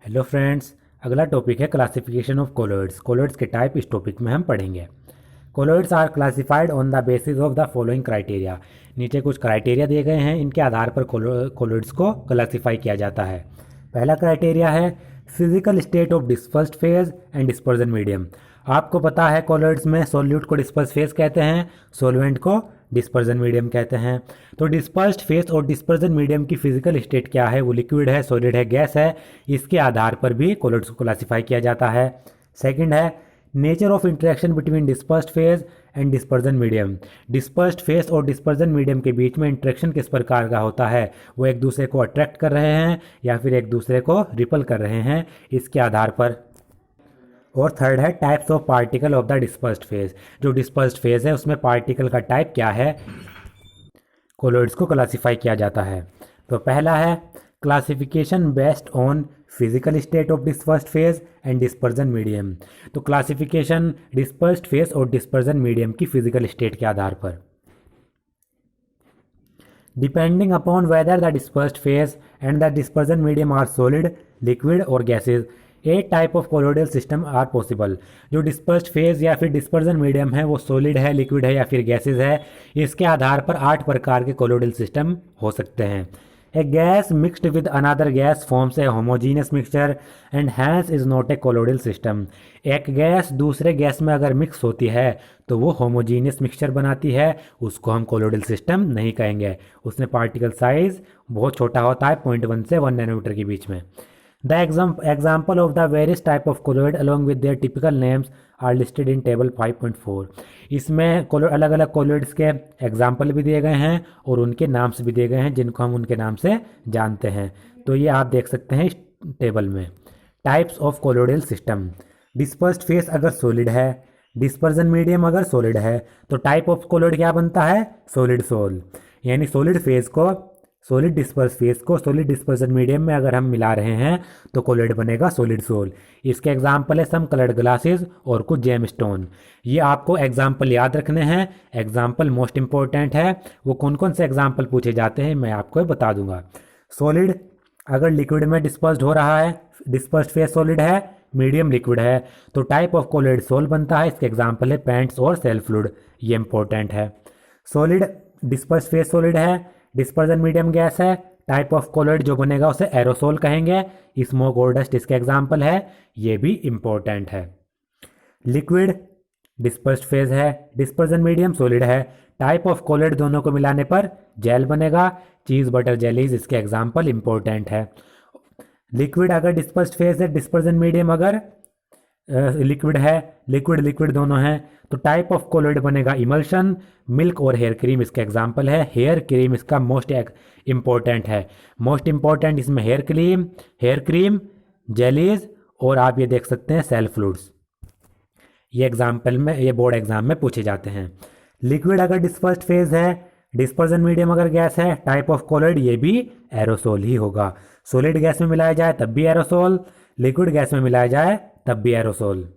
Hello friends, अगला topic है classification of colloids. Colloids के टाइप इस टॉपिक में हम पढ़ेंगे। Colloids are classified on the basis of the following criteria. नीचे कुछ क्राइटेरिया दिए गए हैं, इनके आधार पर कोलॉइड्स को क्लासिफाई किया जाता है। पहला क्राइटेरिया है physical state of dispersed phase and dispersion medium. आपको पता है कोलॉइड्स में सोल्यूट को डिस्पर्स फेज कहते हैं, सोलवेंट को डिस्पर्जन मीडियम कहते हैं। तो डिस्पर्स्ड फेज और डिस्पर्जन मीडियम की फिजिकल स्टेट क्या है, वो लिक्विड है, सॉलिड है, गैस है, इसके आधार पर भी कोलॉइड्स को क्लासिफाई किया जाता है। सेकंड है nature of interaction between dispersed phase and dispersion medium. Dispersed phase और डिस्पर्जन मीडियम के बीच में इंटरेक्शन किस प्रकार का होता है, वो एक दूसरे को अट्रैक्ट कर रहे हैं या फिर एक दूसरे को रिपल कर रहे हैं, इसके आधार पर। और थर्ड है types of particle of the dispersed phase. जो डिस्पर्स्ड फेज है उसमें पार्टिकल का टाइप क्या है, कोलॉइड्स को क्लासिफाई किया जाता है। तो पहला है classification based on physical state of dispersed phase and dispersion medium. तो क्लासिफिकेशन डिस्पर्स्ड फेज और डिस्पर्जन मीडियम की फिजिकल स्टेट के आधार पर। Depending upon whether the dispersed phase and the dispersion medium are solid, liquid और gases, 8 type of colloidal system are possible. जो dispersed phase या फिर डिस्पर्जन मीडियम है वो सॉलिड है, लिक्विड है या फिर गैसेज है, इसके आधार पर 8 प्रकार के कोलॉइडल सिस्टम हो सकते हैं। A gas mixed with another gas forms a homogeneous mixture and hence is not a colloidal system. एक गैस दूसरे गैस में अगर मिक्स होती है तो वो होमोजीनियस मिक्सचर बनाती है, उसको हम कोलॉइडल सिस्टम नहीं कहेंगे। उसमें पार्टिकल साइज बहुत छोटा होता है, 0.1 से 1 नैनोमीटर के बीच में। The example of the various type of colloid along with their typical names are listed in table 5.4। इसमें अलग अलग कोलॉइड्स के एग्जाम्पल भी दिए गए हैं और उनके नाम्स भी दिए गए हैं जिनको हम उनके नाम से जानते हैं। तो ये आप देख सकते हैं इस टेबल में। Types of colloidal system. Dispersed phase अगर सॉलिड है, डिस्पर्जन मीडियम अगर सॉलिड है, तो टाइप ऑफ कोलॉइड क्या बनता है, सॉलिड सोल। यानी सॉलिड फेज को, सॉलिड डिस्पर्स फेज को सॉलिड डिस्पर्जन मीडियम में अगर हम मिला रहे हैं तो कोलॉइड बनेगा सॉलिड सोल। इसके एग्जाम्पल है सम कलर्ड ग्लासेस और कुछ जेम स्टोन। ये आपको एग्जाम्पल याद रखने हैं, एग्जाम्पल मोस्ट इंपॉर्टेंट है। वो कौन कौन से एग्जाम्पल पूछे जाते हैं मैं आपको बता दूंगा। सॉलिड अगर लिक्विड में डिस्पर्स्ड हो रहा है, डिस्पर्स्ड फेज सॉलिड है, मीडियम लिक्विड है, तो टाइप ऑफ कोलॉइड सोल बनता है। इसके एग्जाम्पल है पेंट्स और सेल फ्लूइड, ये इंपॉर्टेंट है। सॉलिड डिस्पर्स्ड फेज सॉलिड है, डिस्पर्जन मीडियम गैस है, टाइप ऑफ कोलॉइड जो बनेगा उसे एरोसोल कहेंगे। स्मोक और डस्ट इसके एग्जाम्पल है, ये भी इंपॉर्टेंट है। लिक्विड डिस्पर्स्ड फेज है, डिस्पर्जन मीडियम सॉलिड है, टाइप ऑफ कोलॉइड दोनों को मिलाने पर जेल बनेगा। चीज बटर जेलीज इसके एग्जाम्पल इंपॉर्टेंट है। लिक्विड अगर डिस्पर्स्ड फेज है, डिस्पर्जन मीडियम अगर लिक्विड है, लिक्विड लिक्विड दोनों हैं, तो टाइप ऑफ कोलॉइड बनेगा इमल्शन। मिल्क और हेयर क्रीम इसका एग्जाम्पल है। हेयर क्रीम इसका मोस्ट इंपॉर्टेंट है। मोस्ट इंपॉर्टेंट इसमें हेयर क्रीम, जेलीज और आप ये देख सकते हैं सेल फ्लूइड्स। ये एग्जाम्पल में, ये बोर्ड एग्जाम में पूछे जाते हैं। लिक्विड अगर डिस्पर्स्ड फेज है, डिस्पर्जन मीडियम अगर गैस है, टाइप ऑफ कोलॉइड ये भी एरोसोल ही होगा। सॉलिड गैस में मिलाया जाए तब भी एरोसोल, लिक्विड गैस में मिलाया जाए तब भी एरोसोल।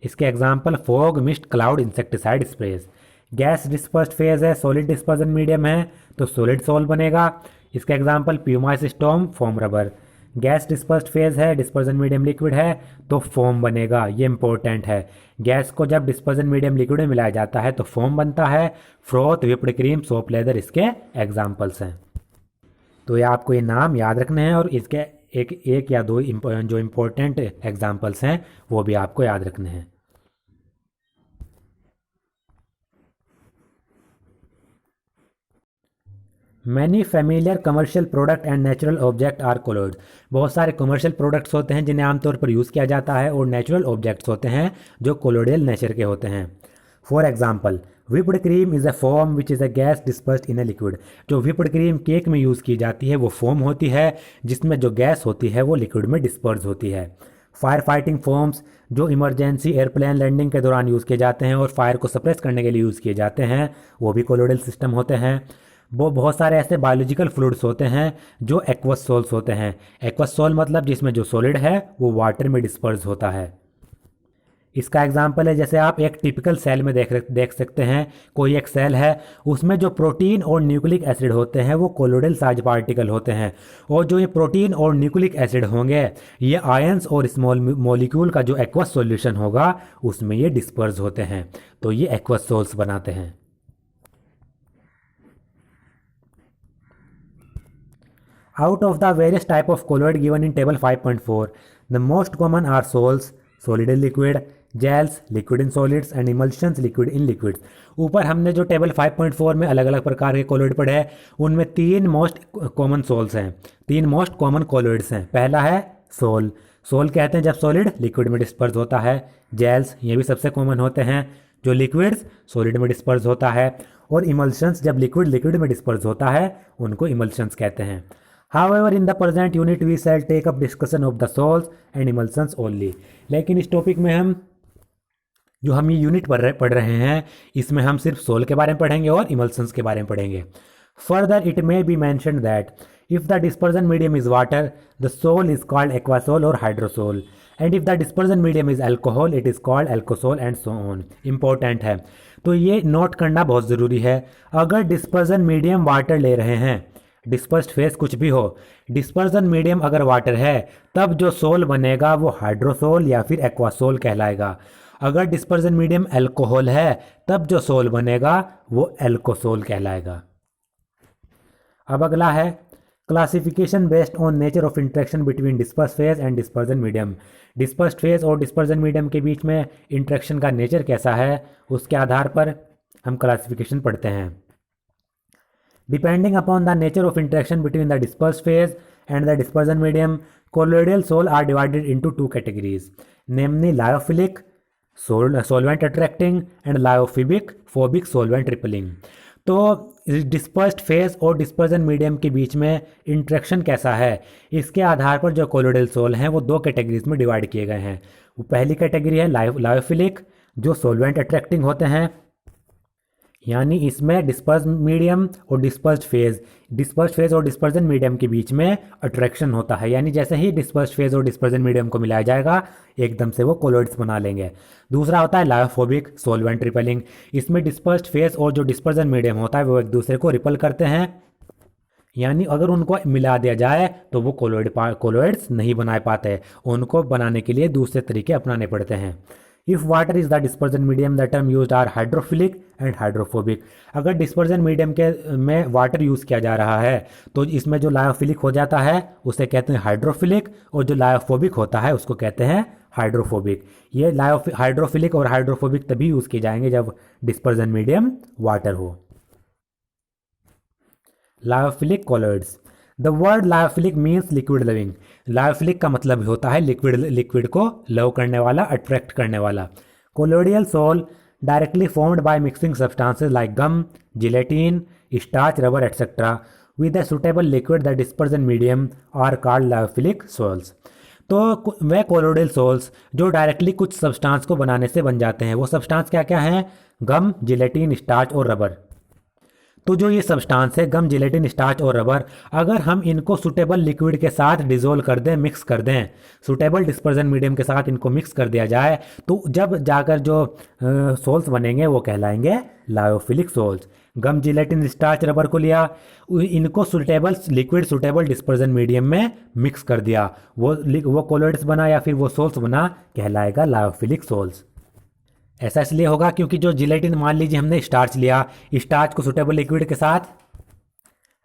इसके example fog, mist, cloud, insecticide sprays. Gas dispersed phase है, सॉलिड डिस्पर्जन मीडियम है, तो सॉलिड सोल बनेगा। इसके example pumice storm, foam rubber. Gas dispersed phase है, डिस्पर्जन मीडियम लिक्विड है, तो फोम बनेगा, ये इंपॉर्टेंट है। गैस को जब डिस्पर्जन मीडियम लिक्विड में मिलाया जाता है तो फोम बनता है। Froth, whipped cream, soap leather इसके एग्जाम्पल्स हैं। तो ये आपको ये नाम याद रखने हैं और इसके एक या दो जो इम्पोर्टेंट एग्जाम्पल्स हैं वो भी आपको याद रखने हैं। Many familiar commercial product and natural object are colloid. बहुत सारे कमर्शियल प्रोडक्ट्स होते हैं जिन्हें आमतौर पर यूज़ किया जाता है और नेचुरल ऑब्जेक्ट्स होते हैं जो कोलॉइडल नेचर के होते हैं। For example whipped cream is a foam which is a gas dispersed in a liquid. जो व्हिप्ड क्रीम केक में यूज़ की जाती है वो फोम होती है जिसमें जो गैस होती है वो लिक्विड में डिस्पर्स होती है। फायर फाइटिंग फोम्स जो इमरजेंसी एयरप्लेन लैंडिंग के दौरान यूज़ किए जाते हैं और फायर को सप्रेस करने के लिए यूज़ किए जाते हैं, वो भी कोलॉइडल सिस्टम होते हैं। वो बहुत सारे ऐसे बायोलॉजिकल फ्लूइड्स होते हैं जो एक्वस सोल्स होते हैं। एक्वस सोल मतलब जिसमें जो सॉलिड है वो वाटर में डिस्पर्स होता है। इसका एग्जाम्पल है, जैसे आप एक टिपिकल सेल में देख सकते हैं, कोई एक सेल है, उसमें जो प्रोटीन और न्यूक्लिक एसिड होते हैं वो कोलोइडल साइज पार्टिकल होते हैं, और जो ये प्रोटीन और न्यूक्लिक एसिड होंगे ये आयंस और स्मॉल मॉलिक्यूल का जो एक्वस सॉल्यूशन होगा उसमें ये डिस्पर्स होते हैं, तो ये एक्वस सोल्स बनाते हैं। Out of the various type of colloid given in table 5.4, the most common are sols, solid in liquid, gels, liquid in solids and emulsions, liquid in liquids। ऊपर हमने जो टेबल 5.4 में अलग अलग प्रकार के कोलोइड पढ़े हैं उनमें 3 मोस्ट कॉमन सोल्स हैं, 3 मोस्ट कॉमन कोलोइड्स हैं। पहला है सोल, सोल कहते हैं जब सॉलिड लिक्विड में डिस्पर्स होता है। जेल्स, ये भी सबसे कॉमन होते हैं जो लिक्विड्स सॉलिड में डिस्पर्स होता है। और इमल्शंस, जब लिक्विड लिक्विड में डिस्पर्स होता है उनको इमल्शंस कहते हैं। However, in the present unit we shall take up discussion of the sols and emulsions only। लेकिन इस टॉपिक में हम ये यूनिट पढ़ रहे हैं इसमें हम सिर्फ सोल के बारे में पढ़ेंगे और इमल्शंस के बारे में पढ़ेंगे। Further, it may be mentioned that if the dispersion medium is water, the sol is called aquasol or hydrosol, and if the dispersion medium is alcohol, it is called alkosol and so on। Important है, तो ये note करना बहुत ज़रूरी है। अगर dispersion medium water ले रहे हैं, डिस्पर्स्ड फेस कुछ भी हो, डिस्पर्जन मीडियम अगर वाटर है तब जो सोल बनेगा वो हाइड्रोसोल या फिर एक्वासोल कहलाएगा। अगर डिस्पर्जन मीडियम अल्कोहल है तब जो सोल बनेगा वो एल्कोसोल कहलाएगा। अब अगला है classification based on nature of interaction between disperse phase and dispersion medium. Dispersed phase और डिस्पर्जन मीडियम के बीच में इंटरेक्शन का नेचर कैसा है उसके आधार पर हम क्लासिफिकेशन पढ़ते हैं। Depending upon the nature of interaction between the dispersed phase and the dispersion medium, colloidal sols are divided into 2 categories, namely lyophilic, solvent attracting, and lyophobic solvent repelling। तो dispersed phase और dispersion medium के बीच में interaction कैसा है इसके आधार पर जो colloidal soul हैं वो 2 कैटेगरीज में डिवाइड किए गए हैं। वो पहली कैटेगरी है लायोफिलिक, जो सोलवेंट अट्रैक्टिंग होते हैं, यानी इसमें डिस्पर्स मीडियम और डिस्पर्स्ड फेज और डिस्पर्जन मीडियम के बीच में अट्रैक्शन होता है, यानी जैसे ही डिस्पर्स्ड फेज और डिस्पर्जन मीडियम को मिलाया जाएगा एकदम से वो कोलोइड्स बना लेंगे। दूसरा होता है लायोफोबिक सोलवेंट रिपेलिंग, इसमें डिस्पर्स्ड फेज और जो डिस्पर्जन मीडियम होता है वो एक दूसरे को रिपल करते हैं, यानी अगर उनको मिला दिया जाए तो वो कोलोइड्स नहीं बना पाते, उनको बनाने के लिए दूसरे तरीके अपनाने पड़ते हैं। If water is the dispersion medium, the term used are hydrophilic and hydrophobic। अगर डिस्पर्जन मीडियम के में वाटर यूज़ किया जा रहा है तो इसमें जो लायोफिलिक हो जाता है उसे कहते हैं हाइड्रोफिलिक, और जो लायोफोबिक होता है उसको कहते हैं हाइड्रोफोबिक। ये हाइड्रोफिलिक और हाइड्रोफोबिक तभी यूज़ किए जाएंगे जब डिस्पर्जन मीडियम वाटर हो। Lyophilic colloids. The word lyophilic means liquid loving. Lyophilic का मतलब होता है लिक्विड को लव करने वाला, अट्रैक्ट करने वाला। Colloidal sol directly formed by mixing substances like gum, gelatin, starch, rubber etcetera with a suitable liquid the dispersion medium are called lyophilic sols. तो वे कोलोइडल सोल्स जो डायरेक्टली कुछ सब्सटेंस को बनाने से बन जाते हैं, वो सब्सटेंस क्या क्या हैं? गम, जिलेटिन, स्टार्च और रबर। तो जो ये सब्सटेंस है गम, जिलेटिन, स्टार्च और रबर, अगर हम इनको सुटेबल लिक्विड के साथ डिजोल्व कर दें, मिक्स कर दें, सुटेबल डिस्पर्जन मीडियम के साथ इनको मिक्स कर दिया जाए तो जब जाकर जो सोल्स बनेंगे वो कहलाएंगे लायोफिलिक सोल्स। गम, जिलेटिन, स्टार्च, रबर को लिया, इनको suitable liquid suitable dispersion medium में मिक्स कर दिया, वो कोलोइड्स बना या फिर वो सोल्स बना, कहलाएगा लायोफिलिक सोल्स। ऐसा इसलिए होगा क्योंकि जो जिलेटिन, मान लीजिए हमने स्टार्च लिया, स्टार्च को सुटेबल लिक्विड के साथ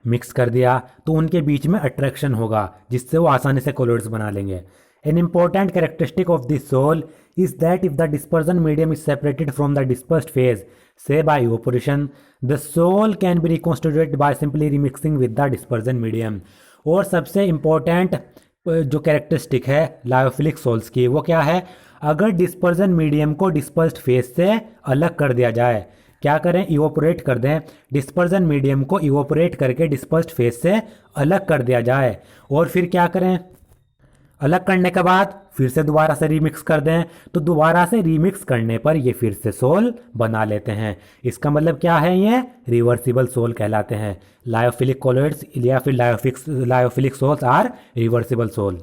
मिक्स कर दिया तो उनके बीच में अट्रैक्शन होगा जिससे वो आसानी से कोलोइड्स बना लेंगे। An important characteristic of this sol is that if the dispersion medium is separated from the dispersed phase से by evaporation, the sol can be reconstituted by simply remixing with the dispersion medium. और सबसे important जो characteristic है lyophilic souls की वो क्या है? अगर डिस्पर्जन मीडियम को डिस्पर्स्ड फेज से अलग कर दिया जाए, क्या करें? इवोपोरेट कर दें, डिस्पर्जन मीडियम को इवोपोरेट करके डिस्पर्स्ड फेज से अलग कर दिया जाए, और फिर क्या करें? अलग करने के बाद फिर से दोबारा से रीमिक्स कर दें, तो दोबारा से रीमिक्स करने पर ये फिर से सोल बना लेते हैं। इसका मतलब क्या है? ये रिवर्सिबल सोल कहलाते हैं। लायोफिलिक कोलोइड्स या फिर lyophilic sols are reversible sol.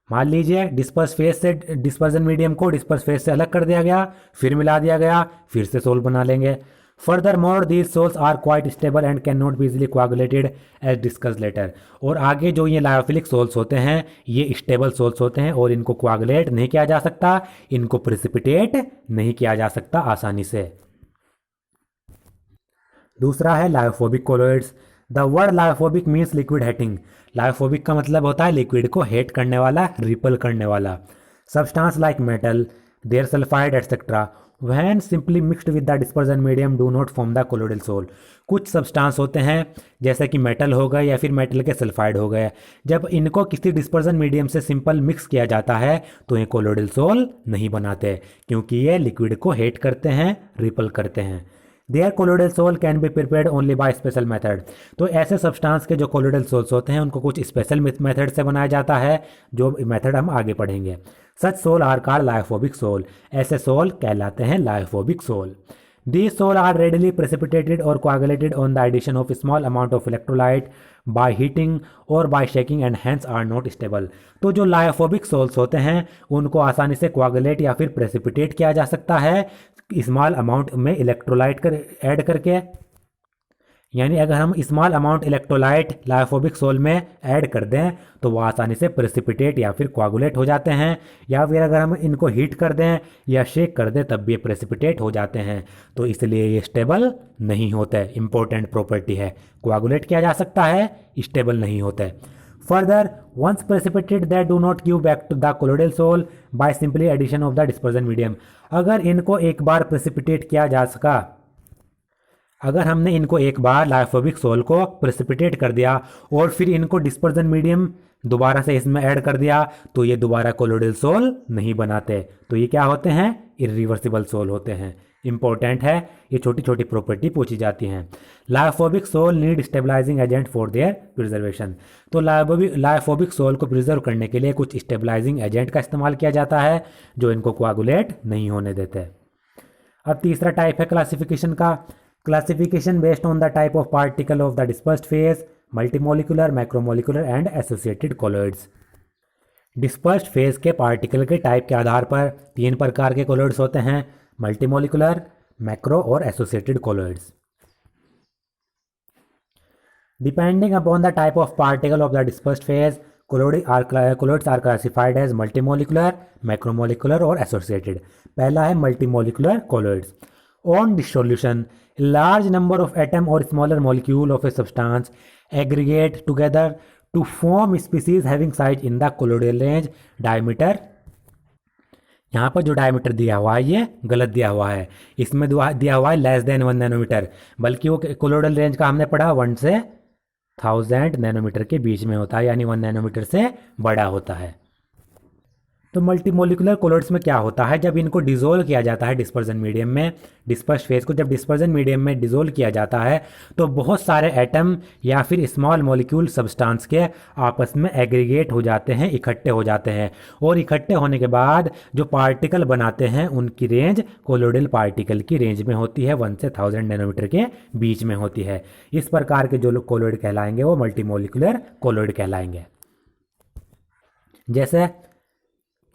मान लीजिए डिस्पर्स फेज से डिस्पर्जन मीडियम को डिस्पर्स फेज से अलग कर दिया गया, फिर मिला दिया गया, फिर से सोल बना लेंगे। Furthermore these sols are quite stable and can not be easily coagulated as discuss later. और आगे जो ये लायोफिलिक सोल्स होते हैं ये स्टेबल सोल्स होते हैं और इनको कोआगुलेट नहीं किया जा सकता, इनको प्रेसिपिटेट नहीं किया जा सकता आसानी से। दूसरा है lyophobic colloids. The word lyophobic means liquid hating. Lyophobic का मतलब होता है लिक्विड को हेट करने वाला, रिपल करने वाला। Substance like metal, their sulphide etcetera when simply mixed with the dispersion medium do not form the colloidal sol. कुछ सब्सटेंस होते हैं जैसे कि मेटल हो गए या फिर मेटल के सल्फाइड हो गए, जब इनको किसी डिस्पर्जन मीडियम से सिंपल मिक्स किया जाता है तो ये कोलोइडल सोल नहीं बनाते, क्योंकि ये लिक्विड को हेट करते हैं, रिपल करते हैं। Their colloidal sol can be prepared only by special method. तो ऐसे सब्सटेंस के जो कोलोइडल सोल्स होते हैं उनको कुछ स्पेशल मेथड से बनाया जाता है, जो मेथड हम आगे पढ़ेंगे। Such sol are called lyophobic sol. ऐसे सोल कहलाते हैं lyophobic sol. These soul are readily precipitated or coagulated on the addition of a small amount of electrolyte by heating or by shaking and hence are not stable। तो जो lyophobic souls होते हैं उनको आसानी से कोआगुलेट या फिर प्रेसिपिटेट किया जा सकता है स्मॉल अमाउंट में इलेक्ट्रोलाइट ऐड करके। यानी अगर हम small amount electrolyte lyophobic sol में ऐड कर दें तो वो आसानी से प्रेसिपिटेट या फिर कोआगुलेट हो जाते हैं, या फिर अगर हम इनको हीट कर दें या शेक कर दें तब भी ये प्रेसिपिटेट हो जाते हैं। तो इसलिए ये स्टेबल नहीं होते। इंपॉर्टेंट प्रॉपर्टी है, कोआगुलेट किया जा सकता है, स्टेबल नहीं होते। Further once precipitate that do not give back to the colloidal sol by simply addition of the dispersion medium. अगर इनको एक बार प्रेसिपिटेट किया जा सका, अगर हमने इनको एक बार लायोफोबिक सोल को प्रेसिपिटेट कर दिया और फिर इनको डिस्पर्जन मीडियम दोबारा से इसमें ऐड कर दिया तो ये दोबारा कोलोइडल सोल नहीं बनाते। तो ये क्या होते हैं? इरिवर्सिबल सोल होते हैं। इंपॉर्टेंट है, ये छोटी छोटी प्रॉपर्टी पूछी जाती हैं। Lyophobic sol need stabilising agent for their preservation. तो लायोफोबिक सोल को प्रिजर्व करने के लिए कुछ स्टेबलाइजिंग एजेंट का इस्तेमाल किया जाता है जो इनको कोआगुलेट नहीं होने देते। अब तीसरा टाइप है क्लासिफिकेशन का। Classification based on the type of particle of the dispersed phase, multimolecular, macromolecular and associated colloids. Dispersed phase के पार्टिकल के टाइप के आधार पर तीन प्रकार के कोलोइड्स होते हैं, मल्टीमोलिकुलर, मैक्रो और associated colloids. Depending upon the type of particle of the dispersed phase, colloids are classified as multimolecular, macromolecular और एसोसिएटेड। पहला है multimolecular colloids. On dissolution, a large number of atom or smaller molecule of a substance aggregate together to form species having size in the colloidal range diameter। यहाँ पर जो diameter दिया हुआ है ये गलत दिया हुआ है, इसमें दिया हुआ है लेस देन 1 नैनोमीटर, बल्कि वो कोलोइडल रेंज का हमने पढ़ा 1 से 1000 नैनोमीटर के बीच में होता है, यानी 1 नैनोमीटर से बड़ा होता है। तो मल्टीमोलिकुलर कोलोइड्स में क्या होता है, जब इनको डिसोल्व किया जाता है डिस्पर्जन मीडियम में, डिस्पर्स फेज को जब डिस्पर्जन मीडियम में डिसोल्व किया जाता है तो बहुत सारे एटम या फिर स्मॉल मॉलिक्यूल सब्सटेंस के आपस में एग्रीगेट हो जाते हैं, इकट्ठे हो जाते हैं, और इकट्ठे होने के बाद जो पार्टिकल बनाते हैं उनकी रेंज कोलोइडल पार्टिकल की रेंज में होती है, 1 से 1000 नैनोमीटर के बीच में होती है। इस प्रकार के जो कोलोइड कहलाएंगे वो मल्टीमोलिकुलर कोलोइड कहलाएंगे। जैसे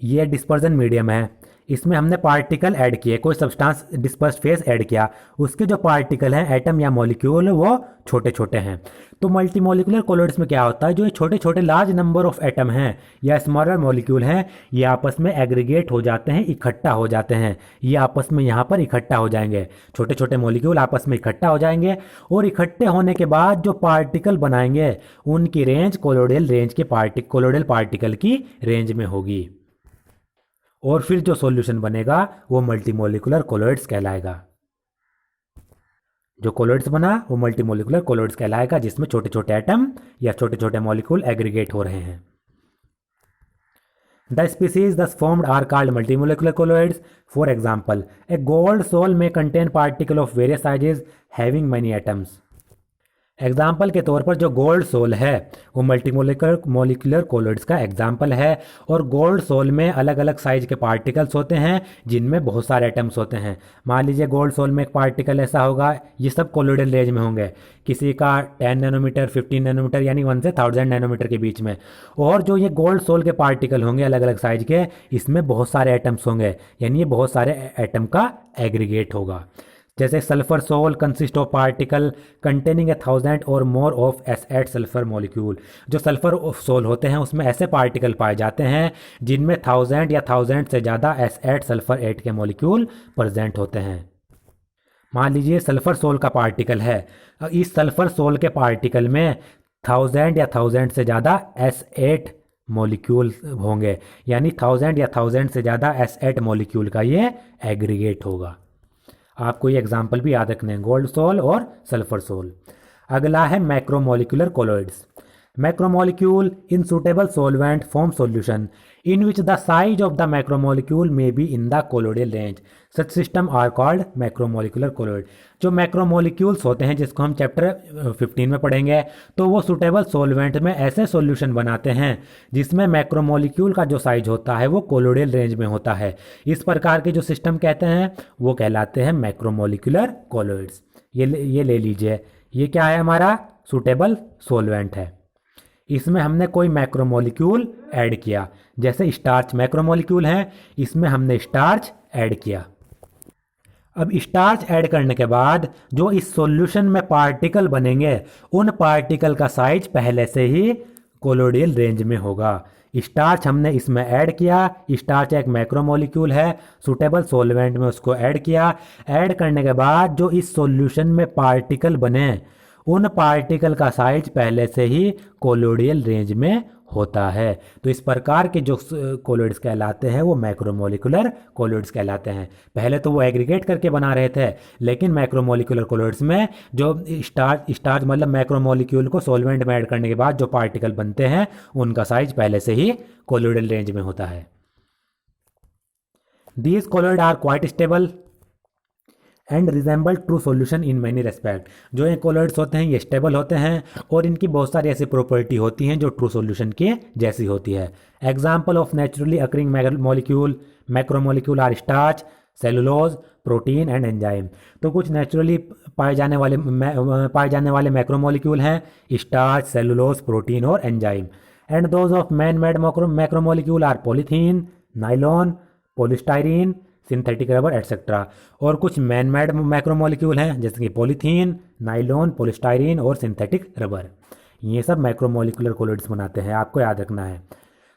ये डिस्पर्जन मीडियम है, इसमें हमने पार्टिकल ऐड किए, कोई सब्सटेंस डिस्पर्स फेज ऐड किया, उसके जो पार्टिकल हैं एटम या मॉलिक्यूल वो छोटे छोटे हैं। तो मल्टीमोलिकुलर कोलोइड्स में क्या होता है, जो ये छोटे छोटे लार्ज नंबर ऑफ एटम हैं या स्मॉलर मॉलिक्यूल हैं ये आपस में एग्रीगेट हो जाते हैं, इकट्ठा हो जाते हैं, ये आपस में यहाँ पर इकट्ठा हो जाएंगे, छोटे छोटे मॉलिक्यूल आपस में इकट्ठा हो जाएंगे, और इकट्ठे होने के बाद जो पार्टिकल बनाएंगे उनकी रेंज कोलोइडल रेंज के कोलोइडल पार्टिकल की रेंज में होगी, और फिर जो सॉल्यूशन बनेगा वो मल्टीमोलिकुलर कोलोइड्स कहलाएगा। जो कोलोइड्स बना वो मल्टीमोलिकुलर कोलोइड्स कहलाएगा, जिसमें छोटे छोटे एटम या छोटे छोटे मॉलिक्यूल एग्रीगेट हो रहे हैं। The species thus formed are called multimolecular colloids. For example, a gold sol may contain particle of various sizes having many atoms. Example के तौर पर जो गोल्ड सोल है वो मल्टीमोलिकुलर मॉलिक्यूलर कोलॉइड्स का एग्जाम्पल है। और गोल्ड सोल में अलग अलग साइज के पार्टिकल्स होते हैं जिनमें बहुत सारे एटम्स होते हैं। मान लीजिए गोल्ड सोल में एक पार्टिकल ऐसा होगा, ये सब कोलोइडल रेंज में होंगे, किसी का 10 नैनोमीटर 15 नैनोमीटर यानी 1 से 1000 नैनोमीटर के बीच में। और जो ये गोल्ड सोल के पार्टिकल होंगे अलग अलग साइज के, इसमें बहुत सारे एटम्स होंगे, यानी ये बहुत सारे एटम का एग्रीगेट होगा। जैसे sulphur sol consist of particle containing 1000 और more of S8 sulphur molecule. जो सल्फर सोल होते हैं उसमें ऐसे पार्टिकल पाए जाते हैं जिनमें 1000 या 1000 से ज़्यादा S8 सल्फर 8 के मॉलिक्यूल प्रेजेंट होते हैं। मान लीजिए सल्फर सोल का पार्टिकल है, इस सल्फर सोल के पार्टिकल में 1000 या 1000 से ज़्यादा S8 मॉलिक्यूल होंगे, यानी 1000 या 1000 से ज़्यादा S8 मॉलिक्यूल का ये एग्रीगेट होगा। आपको ये एग्जाम्पल भी याद रखने हैं, गोल्ड सोल और सल्फर सोल। अगला है macromolecular colloids. Macromolecule in suitable solvent form solution in which the size of the macromolecule may be in the colloidal range. Such system are called macromolecular colloid. जो macromolecules होते हैं जिसको हम chapter 15 में पढ़ेंगे, तो वो सुटेबल सॉल्वेंट में ऐसे सॉल्यूशन बनाते हैं जिसमें मैक्रोमोलिक्यूल का जो साइज होता है वो कोलोइडल रेंज में होता है। इस प्रकार के जो सिस्टम कहते हैं वो कहलाते हैं मैक्रोमोलिकुलर कोलॉइड्स। ये ले लीजिए, ये क्या है, हमारा सुटेबल सॉल्वेंट है। इसमें हमने कोई मैक्रोमोलिक्यूल ऐड किया, जैसे स्टार्च मैक्रोमोलिक्यूल है, इसमें हमने स्टार्च ऐड किया। अब स्टार्च ऐड करने के बाद जो इस सॉल्यूशन में पार्टिकल बनेंगे, उन पार्टिकल का साइज पहले से ही कोलोइडल रेंज में होगा। स्टार्च हमने इसमें ऐड किया, स्टार्च एक मैक्रोमोलिक्यूल है, सूटेबल सॉल्वेंट में उसको ऐड किया। ऐड करने के बाद जो इस सॉल्यूशन में पार्टिकल बने, उन पार्टिकल का साइज पहले से ही कोलोइडल रेंज में होता है। तो इस प्रकार के जो कोलॉइड्स कहलाते हैं वो मैक्रोमोलिकुलर कोलॉइड्स कहलाते हैं। पहले तो वो एग्रीगेट करके बना रहे थे, लेकिन मैक्रोमोलिकुलर कोलॉइड्स में जो स्टार्च मतलब मैक्रोमोलिक्यूल को सॉल्वेंट में ऐड करने के बाद जो पार्टिकल बनते हैं उनका साइज पहले से ही कोलोइडल रेंज में होता है। These colloid are quite stable and resemble true solution in many respect. जो ये कोलॉइड्स होते हैं ये स्टेबल होते हैं और इनकी बहुत सारी ऐसी प्रॉपर्टी होती हैं जो ट्रू सॉल्यूशन के जैसी होती है। Example of naturally occurring molecule macromolecule are starch, cellulose, protein and enzyme. तो कुछ नेचुरली पाए जाने वाले मैक्रोमोलिक्यूल हैं स्टार्च, सेलुलोज, प्रोटीन और enzyme. And those of man made macromolecule are polythene, nylon, polystyrene, synthetic rubber etcetera. और कुछ man made macromolecule हैं जैसे कि पॉलीथीन, नाइलॉन, पॉलीस्टाइरीन और सिंथेटिक रबर। ये सब मैक्रोमोलिकुलर कोलॉइड्स बनाते हैं, आपको याद रखना है।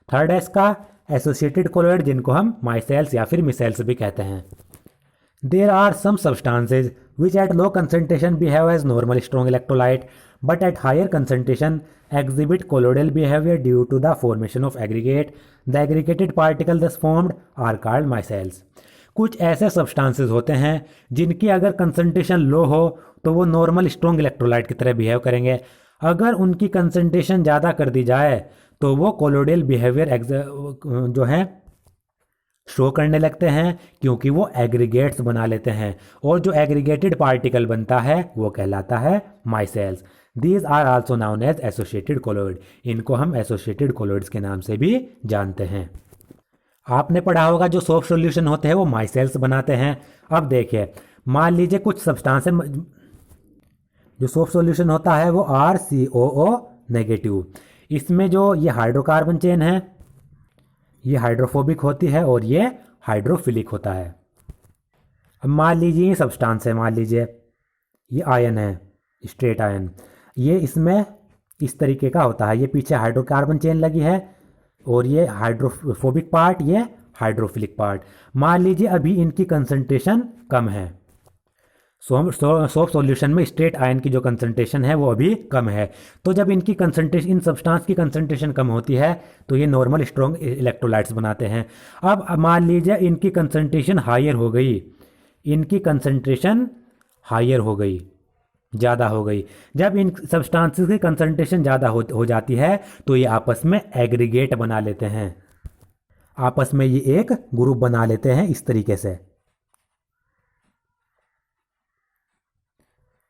थर्ड है इसका एसोसिएटेड कोलॉइड, जिनको हम माइसेल्स या फिर मिसेल्स भी कहते हैं। There are some substances which at low concentration behave as normal strong electrolyte but at higher concentration exhibit colloidal behavior due to the formation of aggregate. The aggregated particle thus formed are called micelles. कुछ ऐसे substances होते हैं जिनकी अगर concentration लो हो तो वो normal strong electrolyte की तरह बिहेव करेंगे। अगर उनकी कंसंट्रेशन ज़्यादा कर दी जाए तो वो कोलोइडल बिहेवियर जो है शो करने लगते हैं, क्योंकि वो एग्रीगेट्स बना लेते हैं। और जो एग्रीगेटेड पार्टिकल बनता है वो कहलाता है micelles. These are also known as associated colloid. इनको हम एसोसिएटेड कोलॉइड्स के नाम से भी जानते हैं। आपने पढ़ा होगा जो सॉफ्ट सॉल्यूशन होते हैं वो माइसेल्स बनाते हैं। अब देखिए, मान लीजिए कुछ सब्सटेंस, जो सॉफ्ट सॉल्यूशन होता है वो RCOO नेगेटिव। इसमें जो ये हाइड्रोकार्बन चेन है ये हाइड्रोफोबिक होती है और ये हाइड्रोफिलिक होता है। अब मान लीजिए ये सब्सटेंस है, मान लीजिए ये आयन है, स्ट्रेट आयन, ये इसमें इस तरीके का होता है। ये पीछे हाइड्रोकार्बन चेन लगी है और ये हाइड्रोफोबिक पार्ट, ये हाइड्रोफिलिक पार्ट। मान लीजिए अभी इनकी कंसंट्रेशन कम है। सॉफ्ट सॉल्यूशन में स्ट्रेट आयन की जो कंसंट्रेशन है वो अभी कम है। तो जब इनकी कंसंट्रेशन, इन सब्सटेंस की कंसंट्रेशन कम होती है तो ये नॉर्मल स्ट्रॉन्ग इलेक्ट्रोलाइट्स बनाते हैं। अब मान लीजिए इनकी कंसंट्रेशन हायर हो गई, इनकी कंसंट्रेशन हायर हो गई, ज़्यादा हो गई। जब इन सब्सटेंसेस की कंसंट्रेशन ज़्यादा हो जाती है तो ये आपस में एग्रीगेट बना लेते हैं, आपस में ये एक ग्रुप बना लेते हैं इस तरीके से।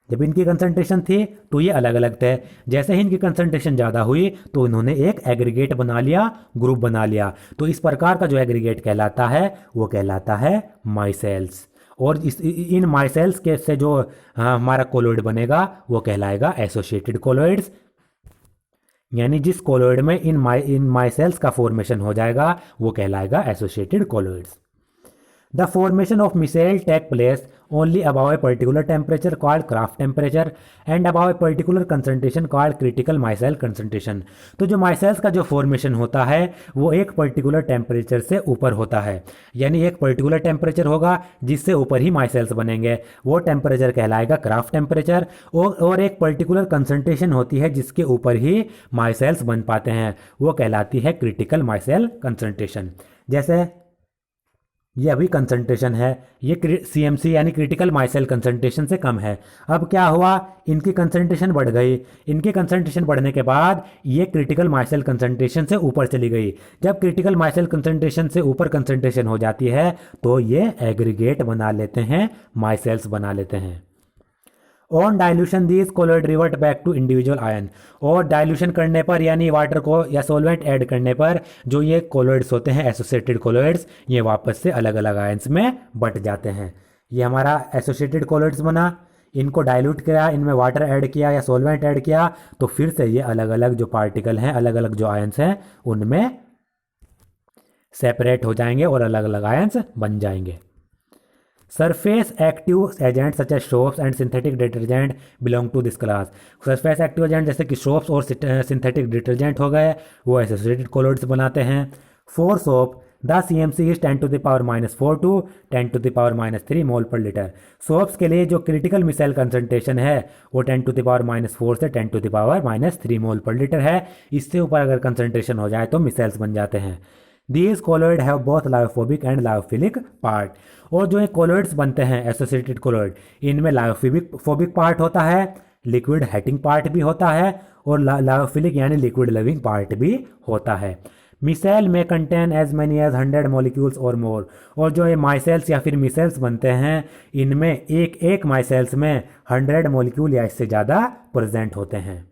जब इनकी कंसंट्रेशन थी तो ये अलग अलग थे, जैसे ही इनकी कंसंट्रेशन ज़्यादा हुई तो इन्होंने एक एग्रीगेट बना लिया, ग्रुप बना लिया। तो इस प्रकार का जो एग्रीगेट कहलाता है वो कहलाता है माइसेल्स। और इन माइसेल्स के से जो हमारा कोलोइड बनेगा वो कहलाएगा एसोसिएटेड कोलोइड्स। यानी जिस कोलोइड में इन माइसेल्स का फॉर्मेशन हो जाएगा वो कहलाएगा associated colloids. The formation of micelle take place only above a particular temperature called Kraft temperature and above a particular concentration called critical micelle concentration। तो जो माइसेल्स का जो फॉर्मेशन होता है वो एक पर्टिकुलर टेम्परेचर से ऊपर होता है, यानी एक पर्टिकुलर टेम्परेचर होगा जिससे ऊपर ही माइसेल्स बनेंगे, वो टेम्परेचर कहलाएगा क्राफ्ट टेम्परेचर। और एक पर्टिकुलर कंसंट्रेशन होती है जिसके ऊपर ही माइसेल्स बन पाते हैं, वो कहलाती है क्रिटिकल माइसेल कंसंट्रेशन। जैसे ये अभी कंसंट्रेशन है, ये CMC यानी क्रिटिकल माइसेल कंसंट्रेशन से कम है। अब क्या हुआ, इनकी कंसंट्रेशन बढ़ गई, इनकी कंसंट्रेशन बढ़ने के बाद ये क्रिटिकल माइसेल कंसंट्रेशन से ऊपर चली गई। जब क्रिटिकल माइसेल कंसंट्रेशन से ऊपर कंसंट्रेशन हो जाती है तो ये एग्रीगेट बना लेते हैं, माइसेल्स बना लेते हैं। On dilution these colloid revert back to individual ion. और डाइल्यूशन करने पर यानी वाटर को या सॉल्वेंट ऐड करने पर जो ये कोलोइड्स होते हैं एसोसिएटेड कोलोइड्स, ये वापस से अलग अलग आयन्स में बट जाते हैं। ये हमारा एसोसिएटेड कोलोइड्स बना, इनको डाइल्यूट किया, इनमें वाटर ऐड किया या सॉल्वेंट ऐड किया तो फिर से ये अलग अलग जो पार्टिकल हैं, अलग अलग जो आयन्स हैं उनमें सेपरेट हो जाएंगे और अलग अलग आयन्स बन जाएंगे। Surface active agents such as soaps and synthetic detergent belong to this class। Surface active agent जैसे कि सोप्स और सिंथेटिक डिटर्जेंट हो गए वो एसोसिएटेड कोलोइड्स बनाते हैं। For soap the CMC is 10 to the power -4 to 10 to the power -3 मोल पर litre. Soaps के लिए जो क्रिटिकल मिसाइल कंसंट्रेशन है वो 10 to the power -4 से 10 to the power -3 मोल पर लीटर है। इससे ऊपर अगर कंसंट्रेशन हो जाए तो मिसाइल्स बन जाते हैं। These colloid have both lyophobic and lyophilic part. और जो ये कोलोइड्स बनते हैं एसोसिएटेड कोलोइड, इनमें लायोफोबिक पार्ट होता है, लिक्विड हेटिंग पार्ट भी होता है और लायोफिलिक यानी लिक्विड लविंग पार्ट भी होता है। मिसाइल में contain as many as 100 molecules और मोर। और जो ये माइसेल्स या फिर मिसाइल्स बनते हैं इनमें एक माइसेल्स में 100 मॉलिक्यूल या इससे ज़्यादा प्रेजेंट होते हैं।